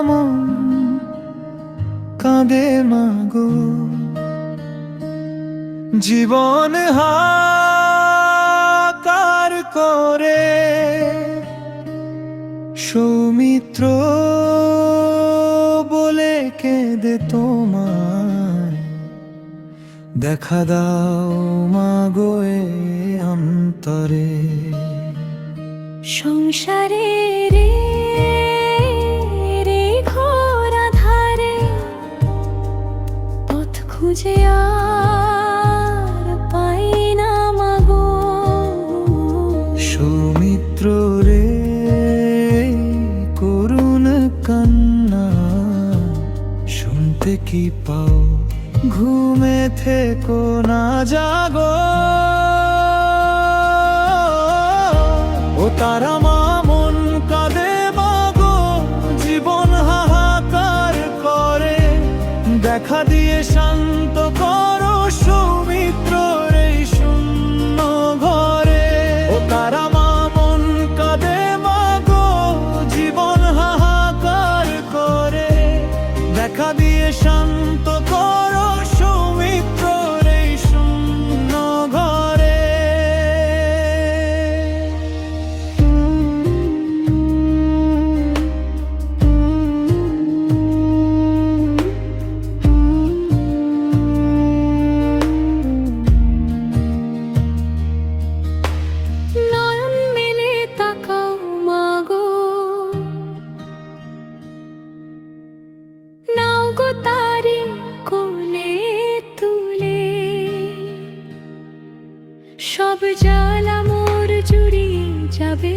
মন কাঁদে মাগো, জীবন হাহাকার করে। সৌমিত্র বলে কেঁদে তোমায় দেখা দাও মাগো এ অন্তরে। সংসারের রে ঘোর আধারে পথ খুঁজে আর পাই না মাগো। সৌমিত্র রে করুণ কান্না শুনতে কি পাও, ঘুমে থেকো না জাগো। ও তারা মা মন কাঁদে মাগো, জীবন হাহাকার করে। দেখা দিয়ে শান্ত করো সৌমিত্রর এই শূন্য ঘরে। ও তারা মা মন কাঁদে মাগো, জীবন হাহাকার করে। দেখা দিয়ে শান্ত করো সৌমিত্রর এই শূন্য ঘরে। নয়ন মেলে তাকাও মাগো, নাও গো তারি কোলে তুলে। সব জ্বালা মোর জুড়িয়ে যাবে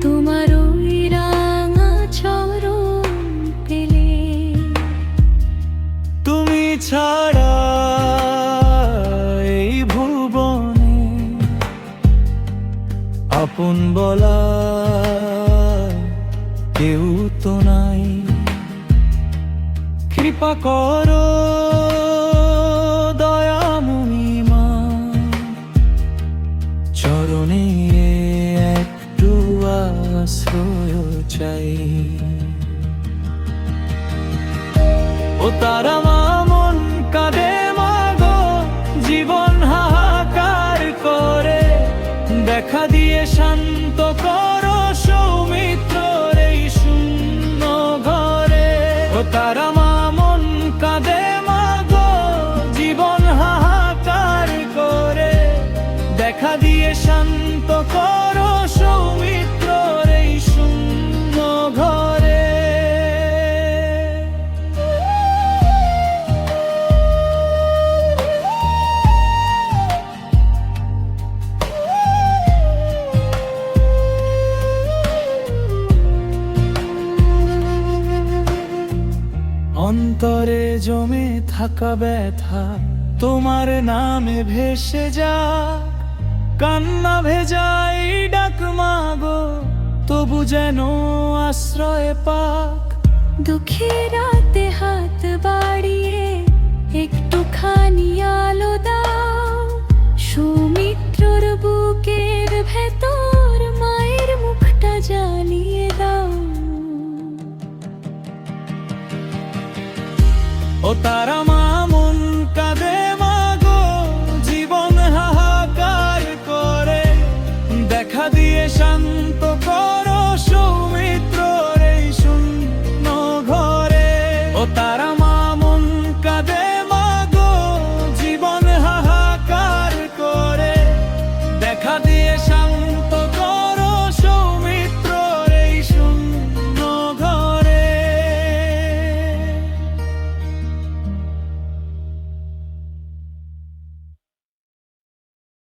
তোমার ওই রাঙা চরণ পেলে। তুমি ছাড়া এই ভুবনে আপন বলা কেউ তো নাই। কৃপা করো দয়াময়ী মা, চরণে একটু আশ্রয় চাই। ও তারা মা মন কাঁদে মাগো, জীবন হাহাকার করে। দেখা দিয়ে শান্ত করো সৌমিত্রর এই শূন্য ঘরে। ও তারা মা মন কাঁদে মাগো, জীবন হাহাকার করে। দেখা দিয়ে শান্ত করো সৌমিত্রর এই শূন্য ঘরে। অন্তরে জমে থাকা ব্যথা তোমার নামে ভেসে যা। কান্না ভেজাই ডাক মাগো, তবু যেন আশ্রয় পাক। দুঃখের রাতে হাত বাড়িয়ে একটুখানি আলো দাও। সৌমিত্রর বুকের ভেতর মায়ের মুখটা জ্বালিয়ে দাও। ও তারা